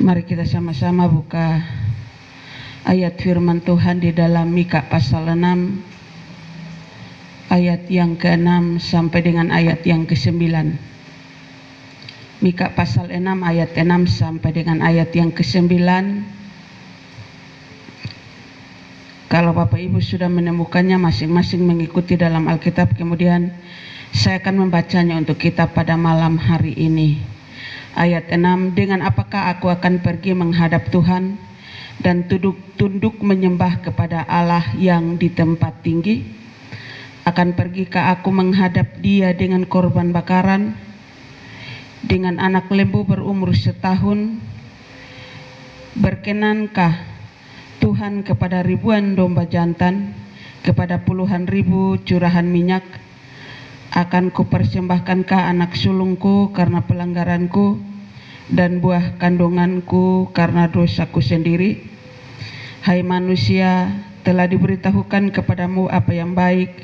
Mari kita sama-sama buka ayat firman Tuhan di dalam Mika pasal 6 ayat yang ke-6 sampai dengan ayat yang ke-9. Mika pasal 6 ayat 6 sampai dengan ayat yang ke-9. Kalau Bapak Ibu sudah menemukannya, masing-masing mengikuti dalam Alkitab, kemudian saya akan membacanya untuk kita pada malam hari ini. Ayat 6, dengan apakah aku akan pergi menghadap Tuhan dan tunduk menyembah kepada Allah yang di tempat tinggi? Akan pergikah aku menghadap Dia dengan korban bakaran, dengan anak lembu berumur setahun? Berkenankah Tuhan kepada ribuan domba jantan, kepada puluhan ribu curahan minyak? Akan kupersembahkankah anak sulungku karena pelanggaranku dan buah kandunganku karena dosaku sendiri? Hai manusia, telah diberitahukan kepadamu apa yang baik,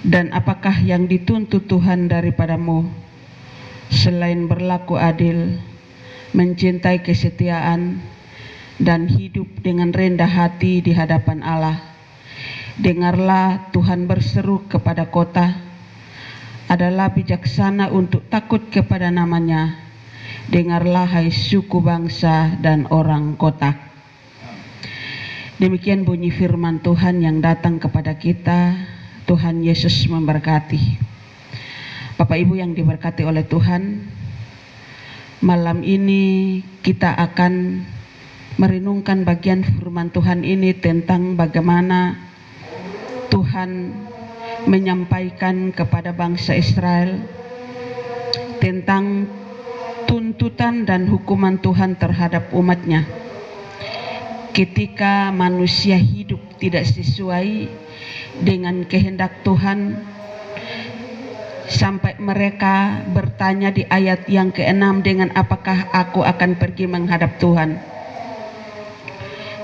dan apakah yang dituntut Tuhan daripadamu, selain berlaku adil, mencintai kesetiaan, dan hidup dengan rendah hati di hadapan Allah. Dengarlah, Tuhan berseru kepada kota, adalah bijaksana untuk takut kepada namanya. Dengarlah hai suku bangsa dan orang kota. Demikian bunyi firman Tuhan yang datang kepada kita. Tuhan Yesus memberkati. Bapak Ibu yang diberkati oleh Tuhan, malam ini kita akan merenungkan bagian firman Tuhan ini tentang bagaimana Tuhan menyampaikan kepada bangsa Israel tentang tuntutan dan hukuman Tuhan terhadap umatnya ketika manusia hidup tidak sesuai dengan kehendak Tuhan, sampai mereka bertanya di ayat yang ke-6, dengan apakah aku akan pergi menghadap Tuhan.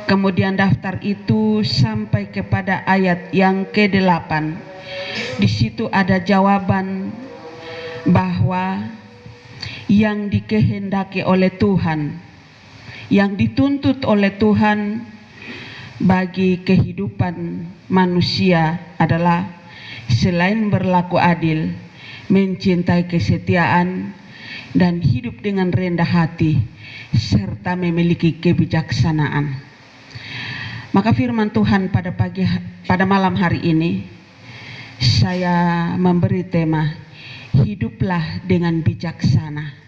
Kemudian daftar itu sampai kepada ayat yang ke-8. Di situ ada jawaban bahwa yang dikehendaki oleh Tuhan, yang dituntut oleh Tuhan bagi kehidupan manusia adalah selain berlaku adil, mencintai kesetiaan, dan hidup dengan rendah hati, serta memiliki kebijaksanaan. Maka firman Tuhan pada malam hari ini, saya memberi tema, hiduplah dengan bijaksana.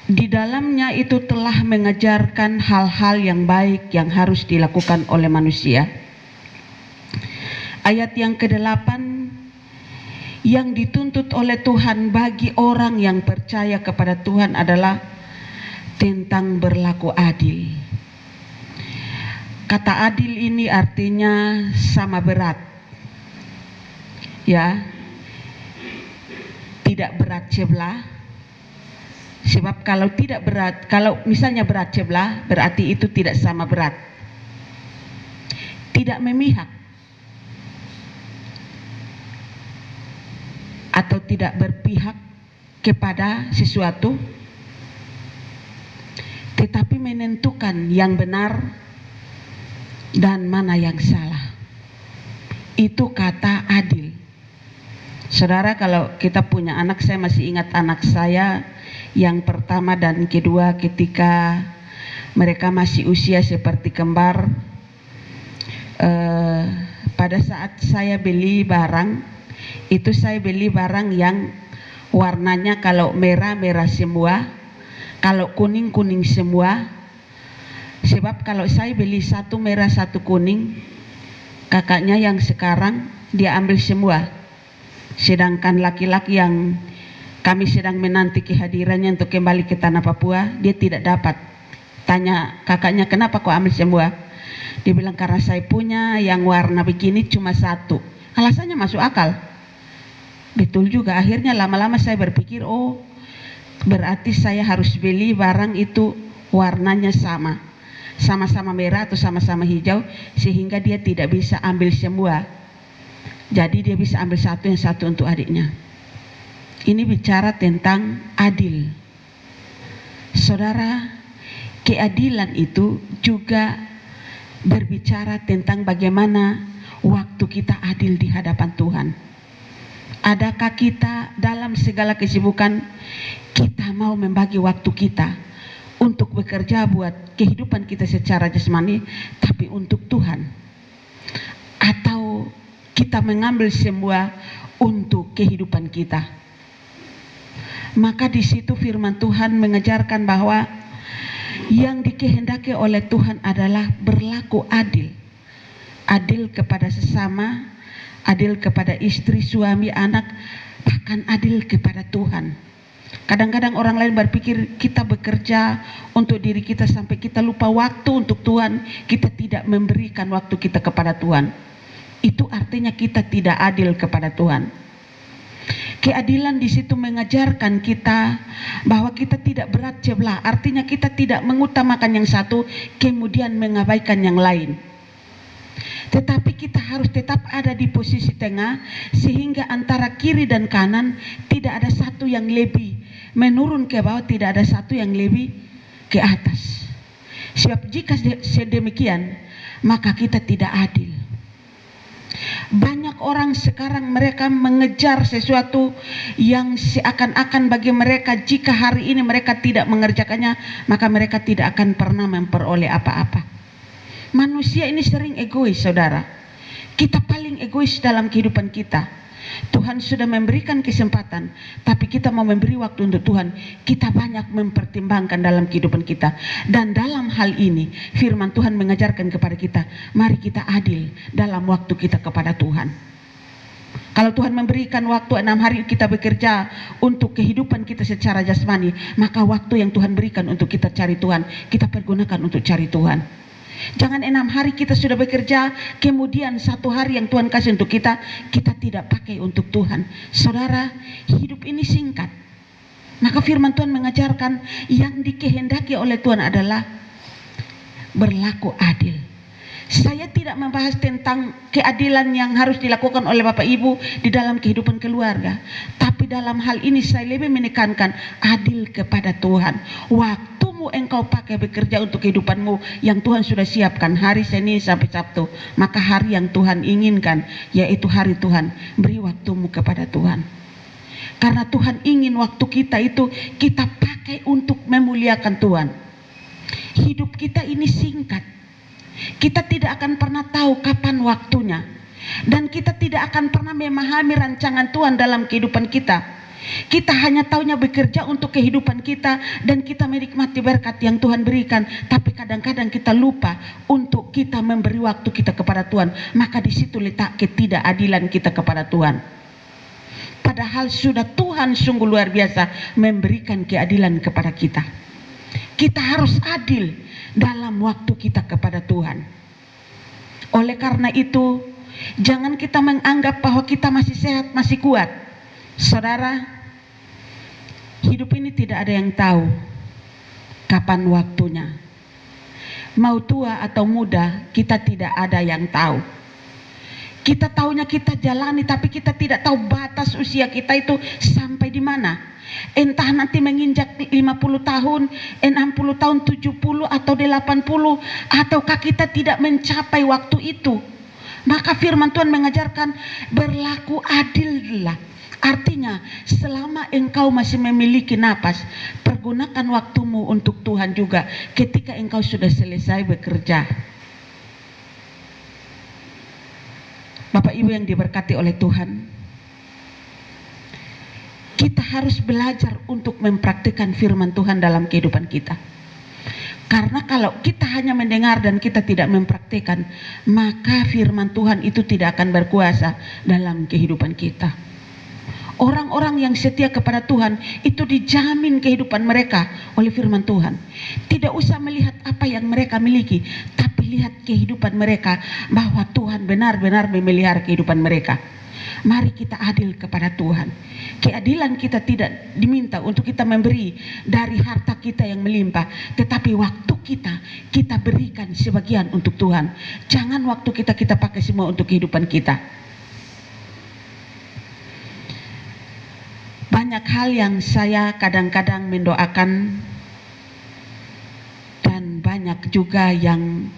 Di dalamnya itu telah mengajarkan hal-hal yang baik yang harus dilakukan oleh manusia. Ayat yang ke-8, yang dituntut oleh Tuhan bagi orang yang percaya kepada Tuhan adalah tentang berlaku adil. Kata adil ini artinya sama berat, ya, tidak berat sebelah. Sebab kalau tidak berat, kalau misalnya berat sebelah, berarti itu tidak sama berat. Tidak memihak atau tidak berpihak kepada sesuatu, tetapi menentukan yang benar dan mana yang salah. Itu kata adil. Saudara, kalau kita punya anak, saya masih ingat anak saya yang pertama dan kedua ketika mereka masih usia seperti kembar. Pada saat saya beli barang, itu saya beli barang yang warnanya kalau merah-merah semua, kalau kuning-kuning semua. Sebab kalau saya beli satu merah satu kuning, kakaknya yang sekarang dia ambil semua. Sedangkan laki-laki yang kami sedang menanti kehadirannya untuk kembali ke tanah Papua, dia tidak dapat. Tanya kakaknya, kenapa kau ambil semua? Dia bilang, karena saya punya yang warna begini cuma satu. Alasannya masuk akal. Betul juga. Akhirnya lama-lama saya berpikir, oh berarti saya harus beli barang itu warnanya sama. Sama-sama merah atau sama-sama hijau, sehingga dia tidak bisa ambil semua. Jadi dia bisa ambil satu, yang satu untuk adiknya. ini bicara tentang adil. Saudara, keadilan itu juga berbicara tentang bagaimana waktu kita adil di hadapan Tuhan. Adakah kita dalam segala kesibukan kita mau membagi waktu kita untuk bekerja buat kehidupan kita secara jasmani, tapi untuk Tuhan? Atau kita mengambil semua untuk kehidupan kita? Maka di situ firman Tuhan mengajarkan bahwa yang dikehendaki oleh Tuhan adalah berlaku adil. Adil kepada sesama, adil kepada istri, suami, anak, bahkan adil kepada Tuhan. Kadang-kadang orang lain berpikir kita bekerja untuk diri kita sampai kita lupa waktu untuk Tuhan. Kita tidak memberikan waktu kita kepada Tuhan. Itu artinya kita tidak adil kepada Tuhan. Keadilan di situ mengajarkan kita bahwa kita tidak berat sebelah. Artinya kita tidak mengutamakan yang satu kemudian mengabaikan yang lain. Tetapi kita harus tetap ada di posisi tengah, sehingga antara kiri dan kanan tidak ada satu yang lebih menurun ke bawah, tidak ada satu yang lebih ke atas. Sebab jika sedemikian, maka kita tidak adil. Banyak orang sekarang mereka mengejar sesuatu yang seakan-akan bagi mereka jika hari ini mereka tidak mengerjakannya, maka mereka tidak akan pernah memperoleh apa-apa. Manusia ini sering egois, saudara. Kita paling egois dalam kehidupan kita. Tuhan sudah memberikan kesempatan, tapi kita mau memberi waktu untuk Tuhan. Kita banyak mempertimbangkan dalam kehidupan kita. Dan dalam hal ini, firman Tuhan mengajarkan kepada kita, mari kita adil dalam waktu kita kepada Tuhan. Kalau Tuhan memberikan waktu 6 hari kita bekerja untuk kehidupan kita secara jasmani, maka waktu yang Tuhan berikan untuk kita cari Tuhan, kita pergunakan untuk cari Tuhan. Jangan 6 hari kita sudah bekerja, kemudian 1 hari yang Tuhan kasih untuk kita, kita tidak pakai untuk Tuhan. Saudara, hidup ini singkat. Maka firman Tuhan mengajarkan yang dikehendaki oleh Tuhan adalah berlaku adil. Saya tidak membahas tentang keadilan yang harus dilakukan oleh Bapak Ibu di dalam kehidupan keluarga. Tapi dalam hal ini saya lebih menekankan adil kepada Tuhan. Waktumu engkau pakai bekerja untuk kehidupanmu yang Tuhan sudah siapkan hari Senin sampai Sabtu. Maka hari yang Tuhan inginkan, yaitu hari Tuhan. Beri waktumu kepada Tuhan. Karena Tuhan ingin waktu kita itu kita pakai untuk memuliakan Tuhan. Hidup kita ini singkat. Kita tidak akan pernah tahu kapan waktunya. Dan kita tidak akan pernah memahami rancangan Tuhan dalam kehidupan kita. Kita hanya taunya bekerja untuk kehidupan kita dan kita menikmati berkat yang Tuhan berikan. Tapi kadang-kadang kita lupa untuk kita memberi waktu kita kepada Tuhan. Maka di situ letak ketidakadilan kita kepada Tuhan. Padahal sudah Tuhan sungguh luar biasa memberikan keadilan kepada kita. Kita harus adil dalam waktu kita kepada Tuhan. Oleh karena itu, jangan kita menganggap bahwa kita masih sehat, masih kuat. Saudara, hidup ini tidak ada yang tahu kapan waktunya. Mau tua atau muda, kita tidak ada yang tahu. Kita tahunya kita jalani, tapi kita tidak tahu batas usia kita itu sampai di mana. Entah nanti menginjak 50 tahun, 60 tahun, 70 atau 80, ataukah kita tidak mencapai waktu itu. Maka firman Tuhan mengajarkan berlaku adillah. Artinya selama engkau masih memiliki napas, pergunakan waktumu untuk Tuhan juga ketika engkau sudah selesai bekerja. Bapak Ibu yang diberkati oleh Tuhan, kita harus belajar untuk mempraktikkan firman Tuhan dalam kehidupan kita. Karena kalau kita hanya mendengar dan kita tidak mempraktikkan, maka firman Tuhan itu tidak akan berkuasa dalam kehidupan kita. Orang-orang yang setia kepada Tuhan itu dijamin kehidupan mereka oleh firman Tuhan. Tidak usah melihat apa yang mereka miliki, tapi lihat kehidupan mereka bahwa Tuhan benar-benar memelihara kehidupan mereka. Mari kita adil kepada Tuhan. Keadilan kita tidak diminta untuk kita memberi dari harta kita yang melimpah, tetapi waktu kita berikan sebagian untuk Tuhan. Jangan waktu kita pakai semua untuk kehidupan kita. Banyak banyak hal yang saya kadang-kadang mendoakan, dan banyak juga yang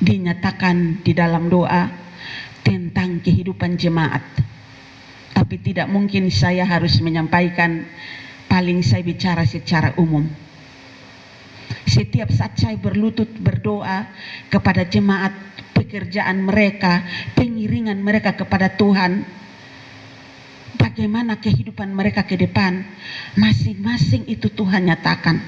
dinyatakan di dalam doa tentang kehidupan jemaat. Tapi tidak mungkin saya harus menyampaikan, paling saya bicara secara umum. Setiap saat saya berlutut berdoa kepada jemaat, pekerjaan mereka, pengiringan mereka kepada Tuhan, bagaimana kehidupan mereka ke depan, masing-masing itu Tuhan nyatakan.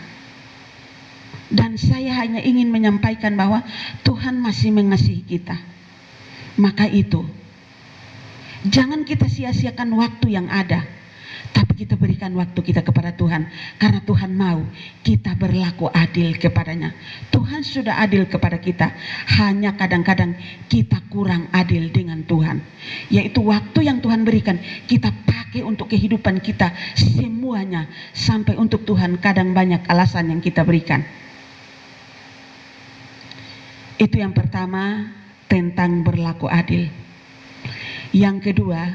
Dan saya hanya ingin menyampaikan bahwa Tuhan masih mengasihi kita. Maka itu, jangan kita sia-siakan waktu yang ada, tapi kita berikan waktu kita kepada Tuhan, karena Tuhan mau kita berlaku adil kepadanya. Tuhan sudah adil kepada kita, hanya kadang-kadang kita kurang adil dengan Tuhan. Yaitu waktu yang Tuhan berikan, kita pakai untuk kehidupan kita semuanya, sampai untuk Tuhan kadang banyak alasan yang kita berikan. Itu yang pertama, tentang berlaku adil. Yang kedua,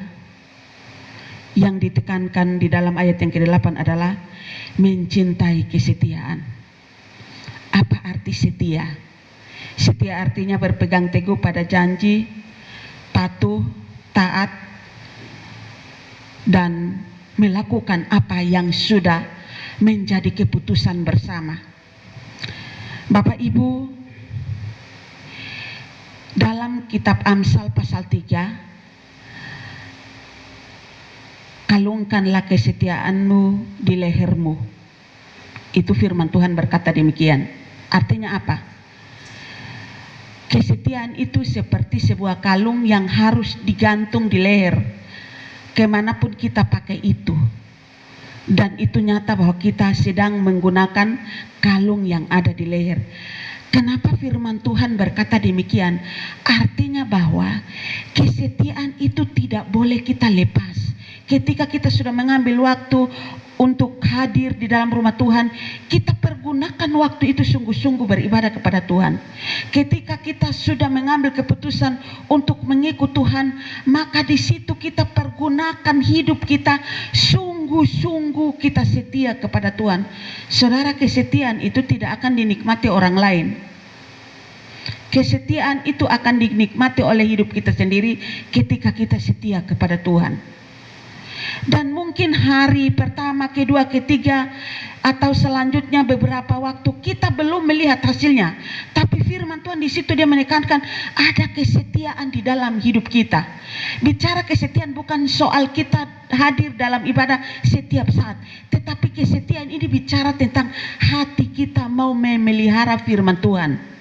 yang ditekankan di dalam ayat yang ke-8 adalah mencintai kesetiaan. Apa arti setia? Setia artinya berpegang teguh pada janji, patuh, taat, dan melakukan apa yang sudah menjadi keputusan bersama. Bapak Ibu, dalam kitab Amsal pasal 3, kalungkanlah kesetiaanmu di lehermu. Itu firman Tuhan berkata demikian. Artinya apa? Kesetiaan itu seperti sebuah kalung yang harus digantung di leher, kemanapun kita pakai itu. Dan itu nyata bahwa kita sedang menggunakan kalung yang ada di leher. Kenapa firman Tuhan berkata demikian? Artinya bahwa kesetiaan itu tidak boleh kita lepas. Ketika kita sudah mengambil waktu untuk hadir di dalam rumah Tuhan, kita pergunakan waktu itu sungguh-sungguh beribadah kepada Tuhan. Ketika kita sudah mengambil keputusan untuk mengikut Tuhan, maka di situ kita pergunakan hidup kita sungguh-sungguh, kita setia kepada Tuhan. Saudara, kesetiaan itu tidak akan dinikmati orang lain. Kesetiaan itu akan dinikmati oleh hidup kita sendiri ketika kita setia kepada Tuhan. Dan mungkin hari pertama, kedua, ketiga, atau selanjutnya beberapa waktu kita belum melihat hasilnya. Tapi firman Tuhan di situ dia menekankan ada kesetiaan di dalam hidup kita. Bicara kesetiaan bukan soal kita hadir dalam ibadah setiap saat, tetapi kesetiaan ini bicara tentang hati kita mau memelihara firman Tuhan.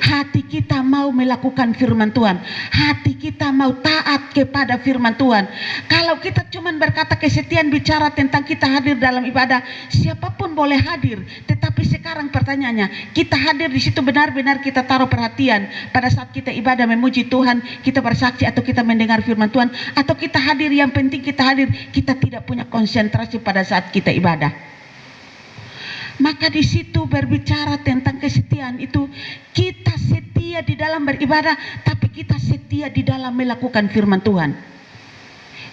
Hati kita mau melakukan firman Tuhan. Hati kita mau taat kepada firman Tuhan. Kalau kita cuma berkata kesetiaan bicara tentang kita hadir dalam ibadah, siapapun boleh hadir. Tetapi sekarang pertanyaannya, kita hadir di situ benar-benar kita taruh perhatian pada saat kita ibadah memuji Tuhan, kita bersaksi atau kita mendengar firman Tuhan, atau kita hadir yang penting kita hadir, kita tidak punya konsentrasi pada saat kita ibadah. Maka di situ berbicara tentang kesetiaan itu, kita setia di dalam beribadah, tapi kita setia di dalam melakukan firman Tuhan.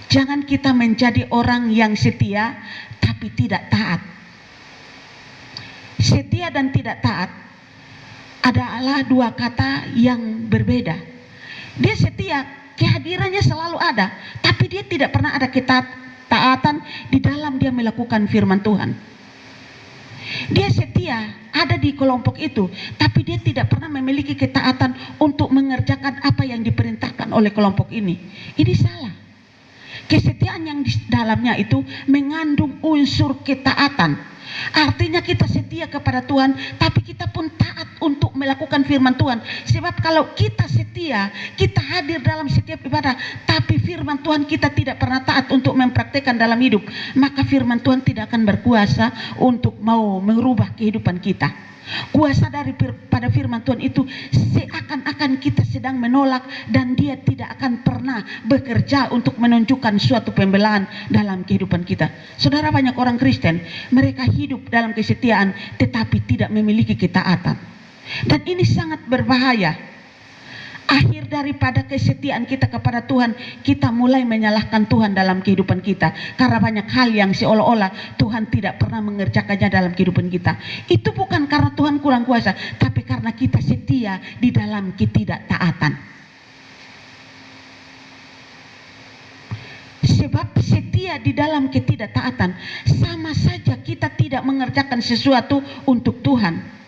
Jangan kita menjadi orang yang setia tapi tidak taat. Setia dan tidak taat adalah dua kata yang berbeda. Dia setia, kehadirannya selalu ada, tapi dia tidak pernah ada ketaatan di dalam dia melakukan firman Tuhan. Dia setia ada di kelompok itu, tapi dia tidak pernah memiliki ketaatan untuk mengerjakan apa yang diperintahkan oleh kelompok ini. Ini salah. Kesetiaan yang di dalamnya itu mengandung unsur ketaatan. Artinya kita setia kepada Tuhan, tapi kita pun taat untuk melakukan firman Tuhan. Sebab kalau kita setia, kita hadir dalam setiap ibadah, tapi firman Tuhan kita tidak pernah taat untuk mempraktekkan dalam hidup, maka firman Tuhan tidak akan berkuasa untuk mau merubah kehidupan kita. Kuasa daripada firman Tuhan itu seakan-akan kita sedang menolak, dan dia tidak akan pernah bekerja untuk menunjukkan suatu pembelaan dalam kehidupan kita. Saudara, banyak orang Kristen, mereka hidup dalam kesetiaan tetapi tidak memiliki ketaatan. Dan ini sangat berbahaya. Akhir daripada kesetiaan kita kepada Tuhan, kita mulai menyalahkan Tuhan dalam kehidupan kita. Karena banyak hal yang seolah-olah Tuhan tidak pernah mengerjakannya dalam kehidupan kita. Itu bukan karena Tuhan kurang kuasa, tapi karena kita setia di dalam ketidaktaatan. Sebab setia di dalam ketidaktaatan, sama saja kita tidak mengerjakan sesuatu untuk Tuhan.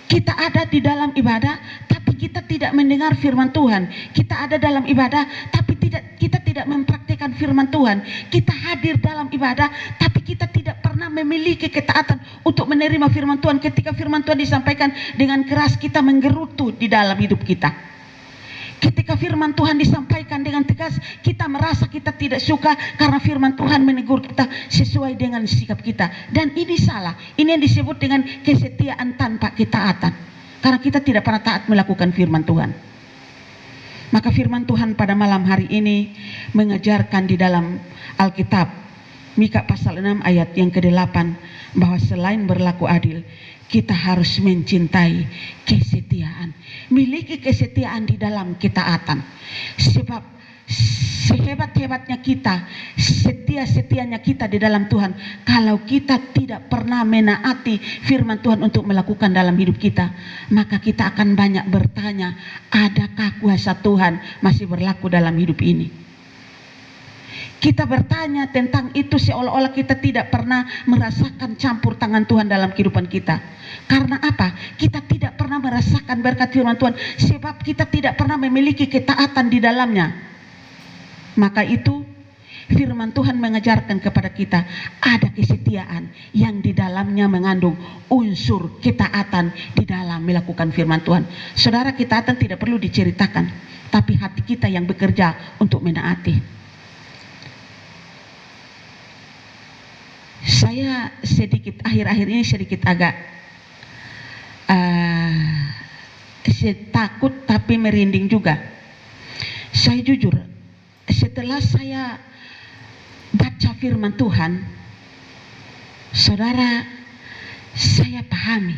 Kita ada di dalam ibadah, tapi kita tidak mendengar firman Tuhan. Kita ada dalam ibadah, tapi kita tidak mempraktikkan firman Tuhan. Kita hadir dalam ibadah, tapi kita tidak pernah memiliki ketaatan untuk menerima firman Tuhan. Ketika firman Tuhan disampaikan dengan keras, kita menggerutu di dalam hidup kita. Ketika firman Tuhan disampaikan dengan tegas, kita merasa kita tidak suka karena firman Tuhan menegur kita sesuai dengan sikap kita. Dan ini salah. Ini yang disebut dengan kesetiaan tanpa ketaatan. Karena kita tidak pernah taat melakukan firman Tuhan. Maka firman Tuhan pada malam hari ini mengajarkan di dalam Alkitab, Mika pasal 6 ayat yang ke-8, bahwa selain berlaku adil, kita harus mencintai kesetiaan. Miliki kesetiaan di dalam ketaatan. Sebab sehebat-hebatnya kita, setia-setianya kita di dalam Tuhan, kalau kita tidak pernah menaati firman Tuhan untuk melakukan dalam hidup kita, maka kita akan banyak bertanya, adakah kuasa Tuhan masih berlaku dalam hidup ini? Kita bertanya tentang itu seolah-olah kita tidak pernah merasakan campur tangan Tuhan dalam kehidupan kita. Karena apa? Kita tidak pernah merasakan berkat firman Tuhan, sebab kita tidak pernah memiliki ketaatan di dalamnya. Maka itu firman Tuhan mengajarkan kepada kita ada kesetiaan yang di dalamnya mengandung unsur ketaatan di dalam melakukan firman Tuhan. Saudara, ketaatan tidak perlu diceritakan, tapi hati kita yang bekerja untuk menaati. Saya sedikit akhir-akhir ini sedikit agak takut tapi merinding juga. Saya jujur, setelah saya baca firman Tuhan, saudara, saya pahami.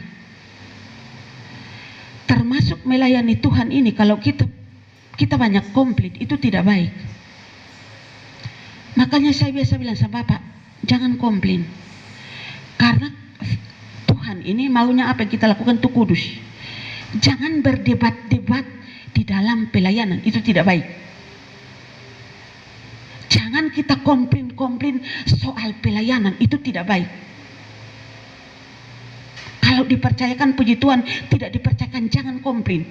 Termasuk melayani Tuhan ini, kalau kita banyak komplain, itu tidak baik. Makanya saya biasa bilang sama Bapak, jangan komplain. Karena Tuhan ini maunya apa yang kita lakukan itu kudus. Jangan berdebat-debat di dalam pelayanan, itu tidak baik. Jangan kita komplain soal pelayanan, itu tidak baik. Kalau dipercayakan puji Tuhan, tidak dipercayakan jangan komplain.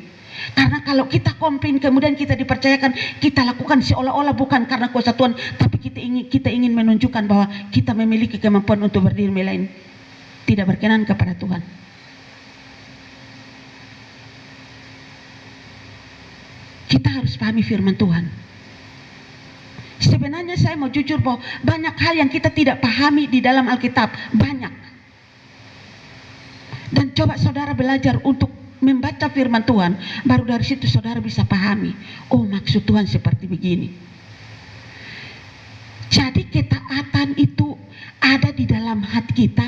Karena kalau kita komplain kemudian kita dipercayakan, kita lakukan seolah-olah bukan karena kuasa Tuhan, tapi kita ingin menunjukkan bahwa kita memiliki kemampuan untuk berdiri melayani, tidak berkenan kepada Tuhan. Kita harus pahami firman Tuhan. Sebenarnya saya mau jujur bahwa banyak hal yang kita tidak pahami di dalam Alkitab, banyak. Dan coba saudara belajar untuk membaca firman Tuhan, baru dari situ saudara bisa pahami, oh maksud Tuhan seperti begini. Jadi ketaatan itu ada di dalam hati kita,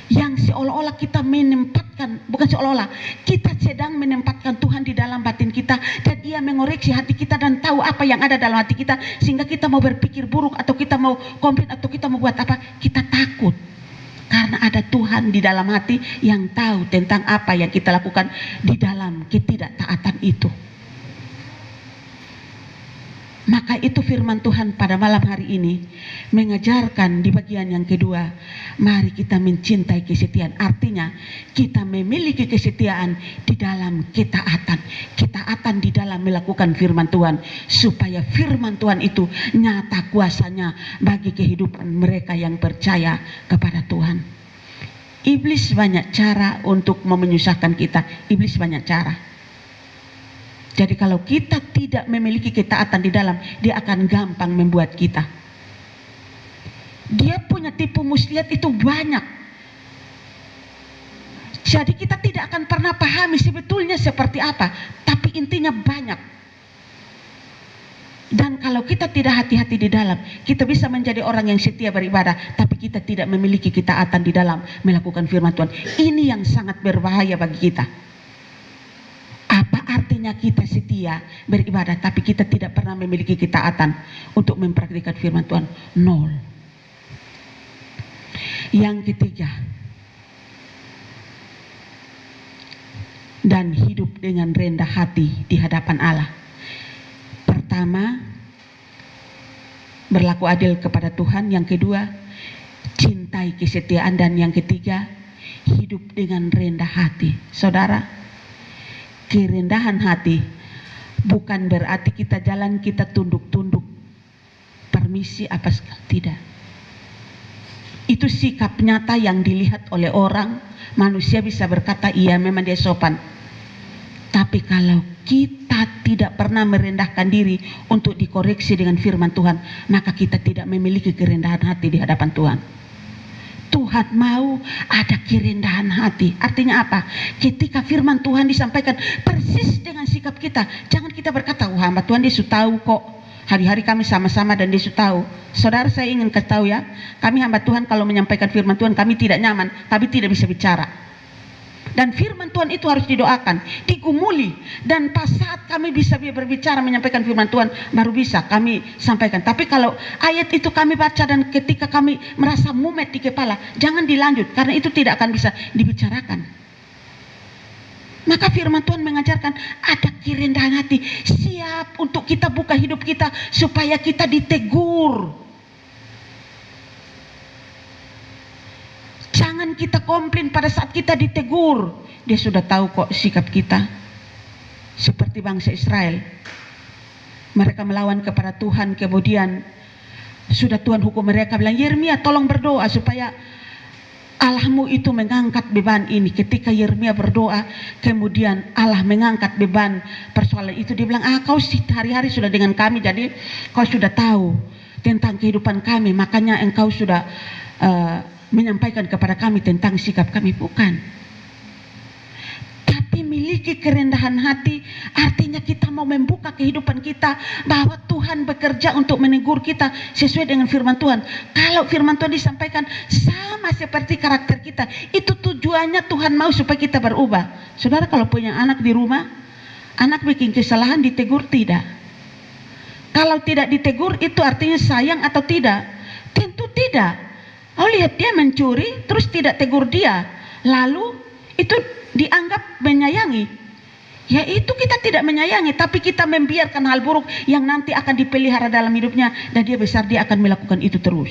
yang seolah-olah kita menempatkan, bukan seolah-olah, kita sedang menempatkan Tuhan di dalam batin kita, dan Ia mengoreksi hati kita dan tahu apa yang ada dalam hati kita, sehingga kita mau berpikir buruk atau kita mau komplain atau kita mau buat apa, kita takut. Karena ada Tuhan di dalam hati yang tahu tentang apa yang kita lakukan di dalam ketidaktaatan itu. Maka itu firman Tuhan pada malam hari ini mengajarkan di bagian yang kedua, mari kita mencintai kesetiaan. Artinya kita memiliki kesetiaan di dalam ketaatan. Ketaatan di dalam melakukan firman Tuhan, supaya firman Tuhan itu nyata kuasanya bagi kehidupan mereka yang percaya kepada Tuhan. Iblis banyak cara untuk menyusahkan kita. Iblis banyak cara. Jadi kalau kita tidak memiliki ketaatan di dalam, dia akan gampang membuat kita. Dia punya tipu muslihat itu banyak. Jadi kita tidak akan pernah pahami sebetulnya seperti apa, tapi intinya banyak. Dan kalau kita tidak hati-hati di dalam, kita bisa menjadi orang yang setia beribadah, tapi kita tidak memiliki ketaatan di dalam melakukan firman Tuhan. Ini yang sangat berbahaya bagi kita. Apa arti artinya kita setia beribadah, tapi kita tidak pernah memiliki ketaatan untuk mempraktikkan firman Tuhan. Nol. Yang ketiga, dan hidup dengan rendah hati di hadapan Allah. Pertama, berlaku adil kepada Tuhan. Yang kedua, cintai kesetiaan. Dan yang ketiga, hidup dengan rendah hati. Saudara, kerendahan hati bukan berarti kita jalan kita tunduk-tunduk, permisi apa sekali, tidak. Itu sikap nyata yang dilihat oleh orang. Manusia bisa berkata, iya memang dia sopan. Tapi kalau kita tidak pernah merendahkan diri untuk dikoreksi dengan firman Tuhan, maka kita tidak memiliki kerendahan hati di hadapan Tuhan. Tuhan mau ada kerendahan hati. Artinya apa? Ketika firman Tuhan disampaikan persis dengan sikap kita, jangan kita berkata, wah hamba Tuhan dia sudah tahu kok. Hari-hari kami sama-sama dan dia sudah tahu. Saudara, saya ingin kasih tahu ya, kami hamba Tuhan kalau menyampaikan firman Tuhan kami tidak nyaman, kami tidak bisa bicara. Dan firman Tuhan itu harus didoakan, digumuli, dan pas saat kami bisa berbicara menyampaikan firman Tuhan baru bisa kami sampaikan. Tapi kalau ayat itu kami baca dan ketika kami merasa mumet di kepala, jangan dilanjut karena itu tidak akan bisa dibicarakan. Maka firman Tuhan mengajarkan ada kerendahan hati, siap untuk kita buka hidup kita supaya kita ditegur. Jangan kita komplain pada saat kita ditegur. Dia sudah tahu kok sikap kita. Seperti bangsa Israel. Mereka melawan kepada Tuhan, kemudian sudah Tuhan hukum mereka, bilang, Yeremia tolong berdoa supaya Allahmu itu mengangkat beban ini. Ketika Yeremia berdoa, kemudian Allah mengangkat beban persoalan itu. Dia bilang, kau hari-hari sudah dengan kami, jadi kau sudah tahu tentang kehidupan kami, makanya engkau sudah menyampaikan kepada kami tentang sikap kami. Bukan. Tapi miliki kerendahan hati artinya kita mau membuka kehidupan kita bahwa Tuhan bekerja untuk menegur kita sesuai dengan firman Tuhan. Kalau firman Tuhan disampaikan sama seperti karakter kita, itu tujuannya Tuhan mau supaya kita berubah. Saudara, kalau punya anak di rumah, anak bikin kesalahan ditegur tidak? Kalau tidak ditegur itu artinya sayang atau tidak? Tentu tidak. Oh, lihat dia mencuri terus tidak tegur dia, lalu itu dianggap menyayangi. Ya itu kita tidak menyayangi, tapi kita membiarkan hal buruk yang nanti akan dipelihara dalam hidupnya, dan dia besar dia akan melakukan itu terus.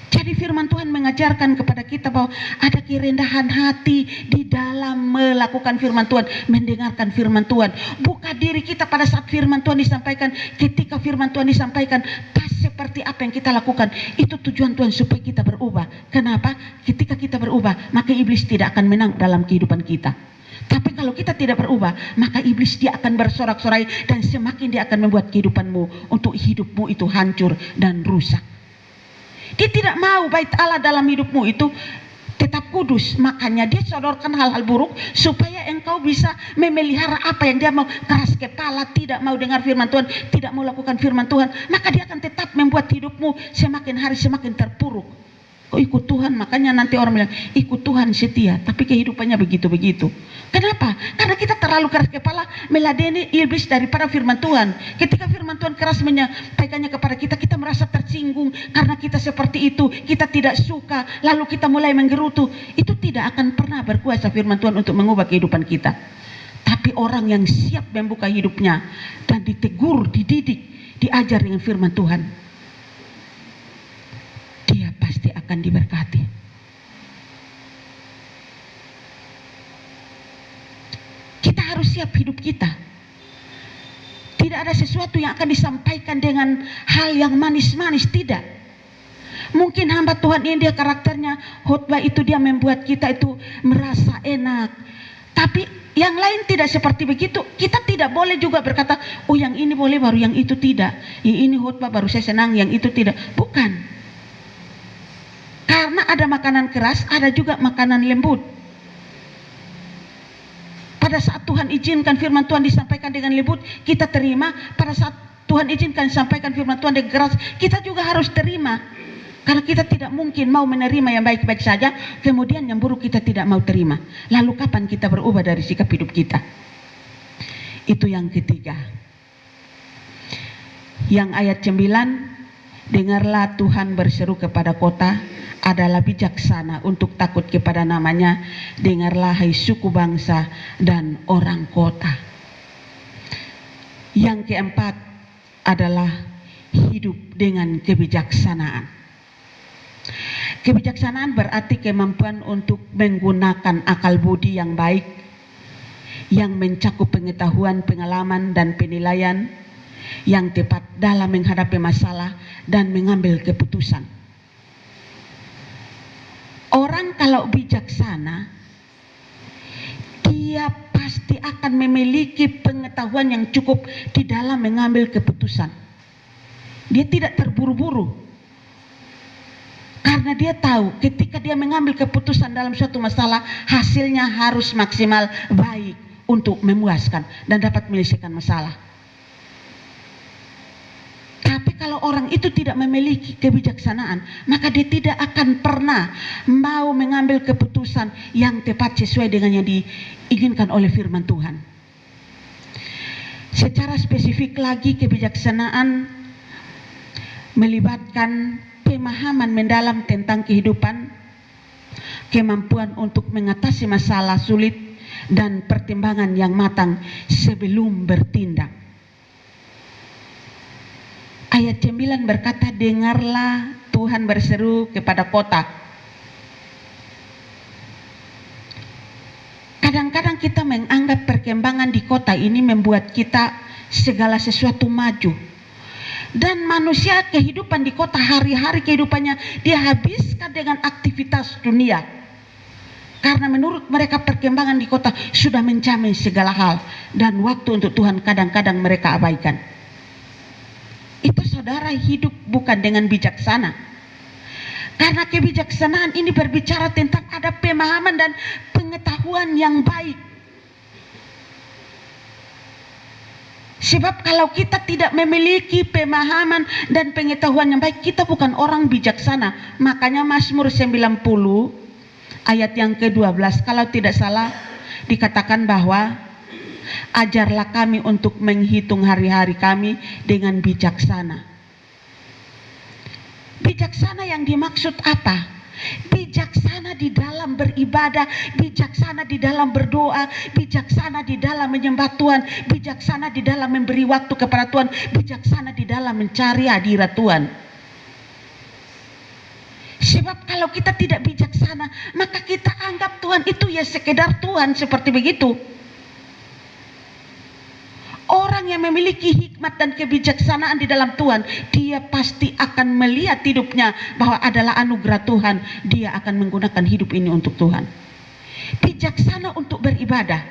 Jadi firman Tuhan mengajarkan kepada kita bahwa ada kerendahan hati di dalam melakukan firman Tuhan, mendengarkan firman Tuhan. Buka diri kita pada saat firman Tuhan disampaikan. Ketika firman Tuhan disampaikan, pas seperti apa yang kita lakukan. Itu tujuan Tuhan supaya kita berubah. Kenapa? Ketika kita berubah, maka iblis tidak akan menang dalam kehidupan kita. Tapi kalau kita tidak berubah, maka iblis dia akan bersorak-sorai, dan semakin dia akan membuat kehidupanmu untuk hidupmu itu hancur dan rusak. Dia tidak mau bait Allah dalam hidupmu itu tetap kudus. Makanya dia sodorkan hal-hal buruk supaya engkau bisa memelihara apa yang dia mau. Keras kepala, tidak mau dengar firman Tuhan, tidak mau lakukan firman Tuhan, maka dia akan tetap membuat hidupmu semakin hari semakin terpuruk. Kok ikut Tuhan? Makanya nanti orang bilang ikut Tuhan setia, tapi kehidupannya begitu-begitu. Kenapa? Karena kita terlalu keras kepala meladeni iblis daripada firman Tuhan. Ketika firman Tuhan keras menyampaikannya kepada kita, kita merasa tersinggung karena kita seperti itu, kita tidak suka, lalu kita mulai menggerutu. Itu tidak akan pernah berkuasa firman Tuhan untuk mengubah kehidupan kita. Tapi orang yang siap membuka hidupnya dan ditegur, dididik, diajar dengan firman Tuhan, dia pasti akan diberkati. Kita harus siap hidup kita. Tidak ada sesuatu yang akan disampaikan dengan hal yang manis-manis, tidak. Mungkin hamba Tuhan ini dia karakternya khotbah itu dia membuat kita itu merasa enak. Tapi yang lain tidak seperti begitu. Kita tidak boleh juga berkata, oh yang ini boleh baru yang itu tidak. Yang ini khotbah baru saya senang, yang itu tidak. Bukan. Karena ada makanan keras, ada juga makanan lembut. Pada saat Tuhan izinkan firman Tuhan disampaikan dengan lembut, kita terima. Pada saat Tuhan izinkan disampaikan firman Tuhan dengan keras, kita juga harus terima. Karena kita tidak mungkin mau menerima yang baik-baik saja, kemudian yang buruk kita tidak mau terima. Lalu kapan kita berubah dari sikap hidup kita? Itu yang ketiga. Yang ayat 9, dengarlah Tuhan berseru kepada kota, adalah bijaksana untuk takut kepada namanya, dengarlah hai suku bangsa dan orang kota. Yang keempat adalah hidup dengan kebijaksanaan. Kebijaksanaan berarti kemampuan untuk menggunakan akal budi yang baik, yang mencakup pengetahuan, pengalaman, dan penilaian yang tepat dalam menghadapi masalah dan mengambil keputusan. Orang kalau bijaksana, dia pasti akan memiliki pengetahuan yang cukup di dalam mengambil keputusan. Dia tidak terburu-buru, karena dia tahu ketika dia mengambil keputusan dalam suatu masalah, hasilnya harus maksimal baik untuk memuaskan dan dapat menyelesaikan masalah. Tapi kalau orang itu tidak memiliki kebijaksanaan, maka dia tidak akan pernah mau mengambil keputusan yang tepat sesuai dengan yang diinginkan oleh firman Tuhan. Secara spesifik lagi, kebijaksanaan melibatkan pemahaman mendalam tentang kehidupan, kemampuan untuk mengatasi masalah sulit, dan pertimbangan yang matang sebelum bertindak. Ayat 9 berkata, dengarlah Tuhan berseru kepada kota. Kadang-kadang kita menganggap perkembangan di kota ini membuat kita segala sesuatu maju. Dan manusia kehidupan di kota, hari-hari kehidupannya dia habiskan dengan aktivitas dunia. Karena menurut mereka perkembangan di kota sudah menjamin segala hal. Dan waktu untuk Tuhan kadang-kadang mereka abaikan. Itu saudara hidup bukan dengan bijaksana. Karena kebijaksanaan ini berbicara tentang ada pemahaman dan pengetahuan yang baik. Sebab kalau kita tidak memiliki pemahaman dan pengetahuan yang baik, kita bukan orang bijaksana. Makanya Mazmur 90 ayat yang ke-12 kalau tidak salah dikatakan bahwa ajarlah kami untuk menghitung hari-hari kami dengan bijaksana. Bijaksana yang dimaksud apa? Bijaksana di dalam beribadah, bijaksana di dalam berdoa, bijaksana di dalam menyembah Tuhan, bijaksana di dalam memberi waktu kepada Tuhan, bijaksana di dalam mencari hadirat Tuhan. Sebab kalau kita tidak bijaksana, maka kita anggap Tuhan itu ya sekedar Tuhan, seperti begitu. Orang yang memiliki hikmat dan kebijaksanaan di dalam Tuhan, dia pasti akan melihat hidupnya bahwa adalah anugerah Tuhan. Dia akan menggunakan hidup ini untuk Tuhan. Bijaksana untuk beribadah.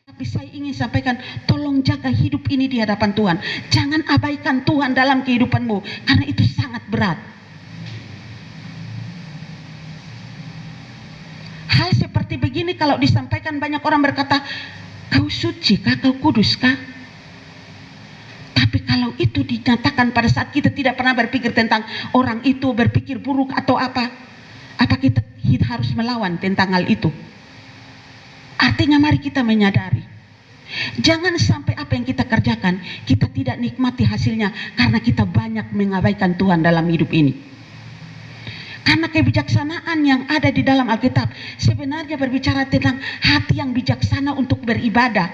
Tapi saya ingin sampaikan, tolong jaga hidup ini di hadapan Tuhan. Jangan abaikan Tuhan dalam kehidupanmu, karena itu sangat berat. Hal seperti begini kalau disampaikan, banyak orang berkata, kau suci kah? Kau kudus kah? Tapi kalau itu dinyatakan pada saat kita tidak pernah berpikir tentang orang itu berpikir buruk atau apa kita harus melawan tentang hal itu? Artinya mari kita menyadari, jangan sampai apa yang kita kerjakan kita tidak nikmati hasilnya karena kita banyak mengabaikan Tuhan dalam hidup ini. Karena kebijaksanaan yang ada di dalam Alkitab sebenarnya berbicara tentang hati yang bijaksana untuk beribadah,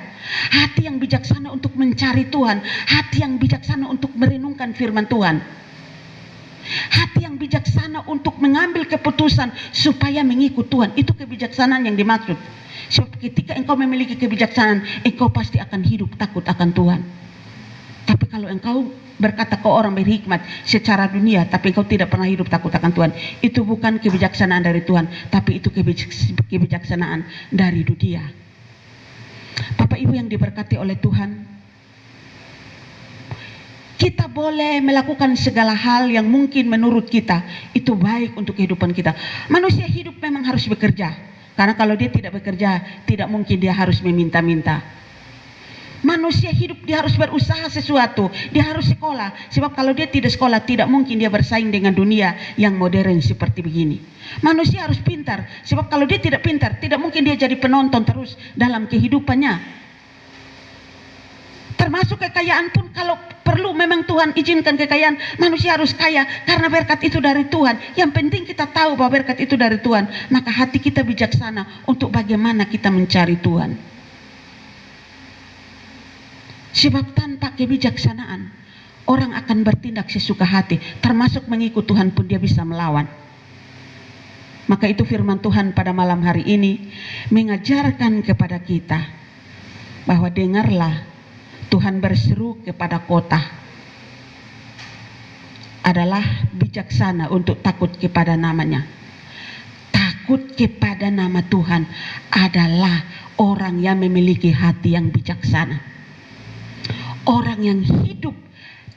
hati yang bijaksana untuk mencari Tuhan, hati yang bijaksana untuk merenungkan firman Tuhan, hati yang bijaksana untuk mengambil keputusan supaya mengikut Tuhan. Itu kebijaksanaan yang dimaksud. Sebab ketika engkau memiliki kebijaksanaan, engkau pasti akan hidup takut akan Tuhan. Tapi kalau engkau berkata kau orang berhikmat secara dunia, tapi engkau tidak pernah hidup takut akan Tuhan, itu bukan kebijaksanaan dari Tuhan, tapi itu kebijaksanaan dari dunia. Bapak Ibu yang diberkati oleh Tuhan, kita boleh melakukan segala hal yang mungkin menurut kita itu baik untuk kehidupan kita. Manusia hidup memang harus bekerja, karena kalau dia tidak bekerja, tidak mungkin dia harus meminta-minta. Manusia hidup dia harus berusaha sesuatu, dia harus sekolah. Sebab kalau dia tidak sekolah, tidak mungkin dia bersaing dengan dunia yang modern seperti begini. Manusia harus pintar, sebab kalau dia tidak pintar, tidak mungkin dia jadi penonton terus dalam kehidupannya. Termasuk kekayaan pun, kalau perlu memang Tuhan izinkan kekayaan, manusia harus kaya karena berkat itu dari Tuhan. Yang penting kita tahu bahwa berkat itu dari Tuhan, maka hati kita bijaksana untuk bagaimana kita mencari Tuhan. Sebab tanpa kebijaksanaan, orang akan bertindak sesuka hati, termasuk mengikut Tuhan pun dia bisa melawan. Maka itu firman Tuhan pada malam hari ini mengajarkan kepada kita bahwa dengarlah, Tuhan berseru kepada kota adalah bijaksana untuk takut kepada namanya. Takut kepada nama Tuhan adalah orang yang memiliki hati yang bijaksana. Orang yang hidup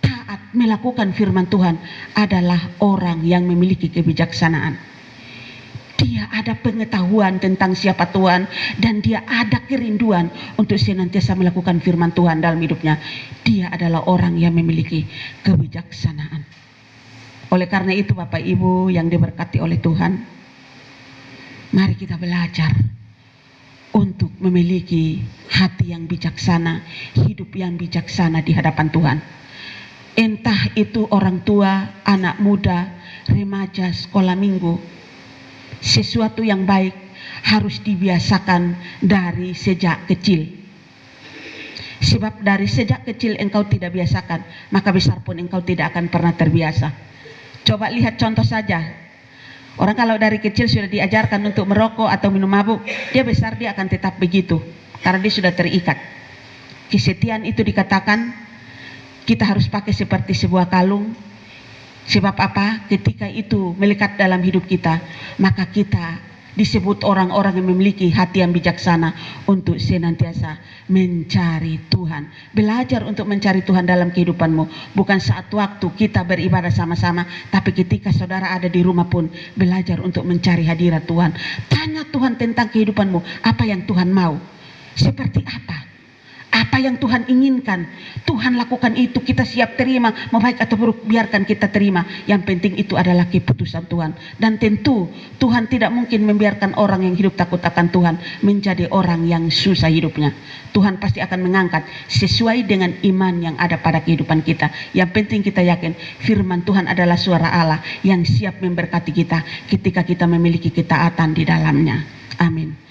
taat melakukan firman Tuhan adalah orang yang memiliki kebijaksanaan. Dia ada pengetahuan tentang siapa Tuhan, dan dia ada kerinduan untuk senantiasa melakukan firman Tuhan dalam hidupnya. Dia adalah orang yang memiliki kebijaksanaan. Oleh karena itu Bapak Ibu yang diberkati oleh Tuhan, mari kita belajar untuk memiliki hati yang bijaksana, hidup yang bijaksana di hadapan Tuhan. Entah itu orang tua, anak muda, remaja, sekolah minggu, sesuatu yang baik harus dibiasakan dari sejak kecil. Sebab dari sejak kecil engkau tidak biasakan, maka besar pun engkau tidak akan pernah terbiasa. Coba lihat contoh saja. Orang kalau dari kecil sudah diajarkan untuk merokok atau minum mabuk, dia besar dia akan tetap begitu, karena dia sudah terikat. Kesetiaan itu dikatakan kita harus pakai seperti sebuah kalung. Sebab apa? Ketika itu melekat dalam hidup kita, maka kita disebut orang-orang yang memiliki hati yang bijaksana untuk senantiasa mencari Tuhan. Belajar untuk mencari Tuhan dalam kehidupanmu, bukan saat waktu kita beribadah sama-sama, tapi ketika saudara ada di rumah pun belajar untuk mencari hadirat Tuhan. Tanya Tuhan tentang kehidupanmu, apa yang Tuhan mau, seperti apa yang Tuhan inginkan. Tuhan lakukan itu, kita siap terima, mau baik atau buruk biarkan kita terima. Yang penting itu adalah keputusan Tuhan. Dan tentu Tuhan tidak mungkin membiarkan orang yang hidup takut akan Tuhan menjadi orang yang susah hidupnya. Tuhan pasti akan mengangkat sesuai dengan iman yang ada pada kehidupan kita. Yang penting kita yakin firman Tuhan adalah suara Allah yang siap memberkati kita ketika kita memiliki ketaatan di dalamnya. Amin.